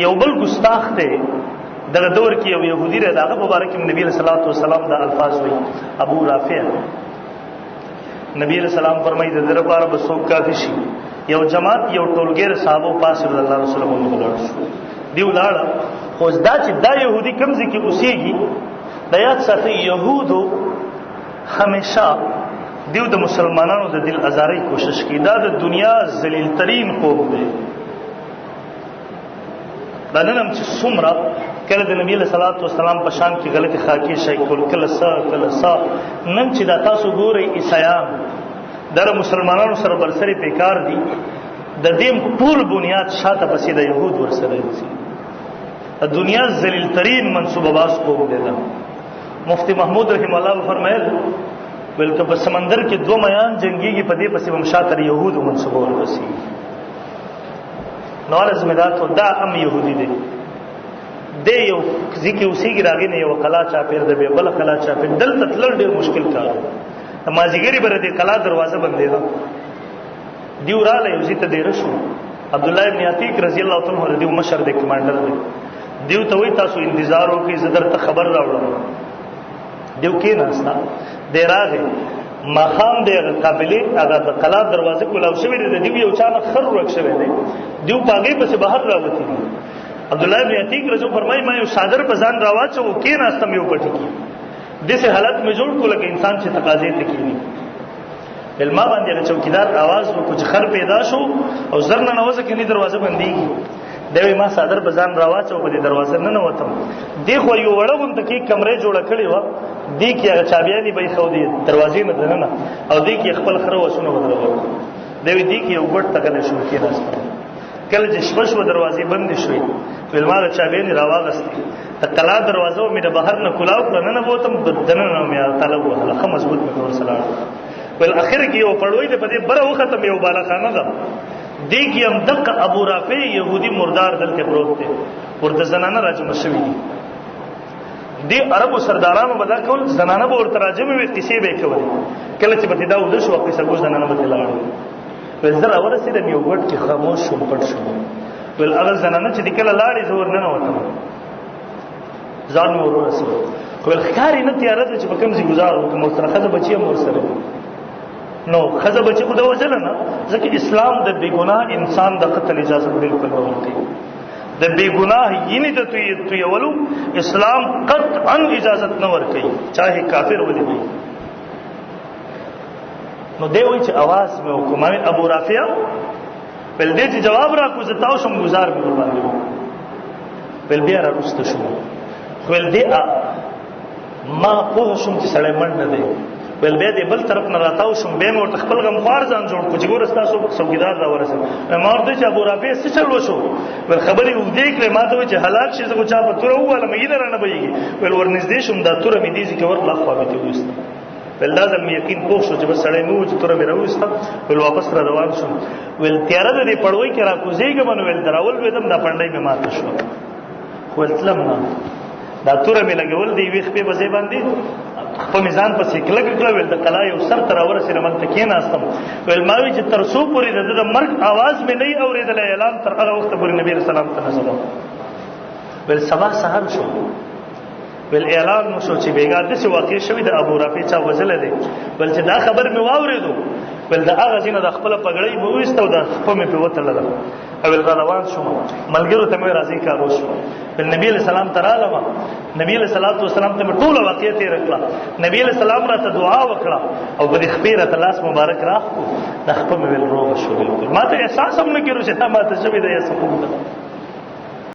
یو بل ګستاخ دی دغه دور کې یو يهودي دی، هغه مبارک نبی صلی الله علیه وسلم دا الفاظ وایي. ابو رافع نبی علیہ السلام فرمایي د در لپاره به څوک کافي شي، یو جماعت یو ټولګیر صحابه پاس الله رسول الله ولاړ شو، دی ولاړ. خو دا چې دا يهودي کمزې کې اوسېږي د یاد ساتي، يهودو همیشه دیو د مسلمانانو د دل ازارۍ کوشش کوي. دا د دنیا ذلیل ترین قوم دی. دا نن هم چې څومره کله د نبی علیه الصلاۃ والسلام په شان کې غلطي خاکې شي کول، کله څه نن چې دا تاسو ګورئ عیسایان دا مسلمانانو سره برسري پیکار دي، د دې ټول بنیاد شاته پسې د یهود ورسره دي. د دنیا ذلیل ترین منصوبه باز قوم دی. مفتی محمود رحم الله فرمایل بلکې په سمندر کې دو میان جنگيږي، په دې پسې هم شاته یهود منصوبه ورسي. نو لازم دا ام يهودي دی. د یو ځکه اوسېږي راغی نه یو قلا چا پیر د به بل قلا چا پیر دلته تلل ډېر مشکل کار دی. مازیګری بر دې قلا دروازه بندې ده، دیو را له یوزي ته ډېر شو. عبد الله ابن عتیق رضی الله تعالی عنہ دیو مشر دی، کمانډر دی. دیو ته وی تاسو انتظار وکړئ، زه درته خبر راوړم. دیو کې ناستا دی راغی مخام دی قابلې هغه د قلا دروازه کولاو شوی دی. دیو یو چا خر ورک شوی دی، دیو پاګې پس بهر راوتی دی. عبد الله ابن عتیق رسول فرمای ما یو صادر په ځان راواچو کې ناستم یو پټی کی دسه حالت میں جوړ کو لکه انسان چې تقاضې ته کینی. علما باندې چوکیدار आवाज و کچھ خر پیدا شو او زرنه نوځه کې دروازه بنديږي. دوی ما صادر په ځان راواچو په دروازه نه وتم. دی خو یو وړون ته کې کمرې جوړ کړی و، دی کې هغه چابیانی به خو دی دروازې نه دننه او دی کې خپل خر وسونه ودرول. دوی دی کې یو ګټ تکل شو کې راځه. کله چې شپه دروازې بند شوې ولما چابیانی راواغستې ته کلا دروازه مې د بهر نه کلاو کړ نه ووتم دننه مې طلب وهله مضبوط مې ور سلام. ول اخر کې یو پړوي د پدې بره وخت مې یو بالا خانه ده، دی کې هم دغه ابو رافع يهودي مردار دلته پروت دی، ورته زنانه راجم شوی دي. دی عربو سردارانو بدا کول زنانه به ورته راجم وي، قصې به کول. کله چې بده دا ودش وقت سره زنانه به لاړ ول زرا ورسېد یو ګټ کې خاموش شو پټ شو. ول هغه زنانه چې کله لاړې زور نه وته ځان مور ورسېد. ول ښکاری نه تیار ده چې په کوم ځای گزارو کوم سره خزه بچي مور سره نو خزه بچي خو دا وجل نه، ځکه اسلام د بے ګناه انسان د قتل اجازه بالکل نه ورکوي. د بے ګناه یینه د تو یولو اسلام قطعا اجازه نه ورکوي، چاهے کافر ولې وي. نو دی وایي چې आवाज مې وکړ، ابو رافع بل دې چې جواب را کو زتاو شم گزار مې ور باندې بل بیا را رسته شو. ول دې ما په شم چې سړی منډه دی. ول بیا دې بل طرف نه راتاو شم، به مې ورته خپل غم خوار ځان جوړ کو چې ګور تاسو څوکیدار را ورسېد. ما ورته چې ابو رافع څه چل وشو؟ ول خبرې وګدې کړې ما ته چې هلاک شي زه چا په تور واله مې نه رانه بېږي. ول ورنږدې شم دا تور مې دې چې ورلا خو به ته وست. ول لازم یقین پوه شو چې بس سړی نو چې تور مې راوسته. ول واپس را روان شم. ول تیار دې پړوي کې را کوزېګم نو ول دراول وېدم دا پندای مې ماته شو. ول تلم نه دا تور مې لګول دی ویخ په بځې باندې په میزان په سیکل کې کړل. ول د کلا یو سر تر ورسره ملته کې ناستم. ول ما وی چې تر سو پوری د مرګ आवाज مې نه اورېدل، اعلان تر هغه وخت پورې نبی رسول الله ته نزل. ول سبا سحر شو، ول اعلان نو شو چې بیګا د څه واقع شوی د ابو رافع چا وزل دی. ول چې دا خبر مې واورېدو ول د هغه ځینه د خپل پګړۍ مې وېستو د خپل مې په وتل ده. اول روان شوم ملګرو ته مې راځي کار وشو. بل نبی علیہ السلام تراله ما نبی علیہ الصلوۃ والسلام ته ټول واقعیت رکړه. نبی علیہ السلام را ته دعا وکړه او په خپیره تلاس مبارک راخو د خپل مې روغ شو. بالکل ما ته احساس هم نه کېږي چې ما ته شوی دی یا سقوط.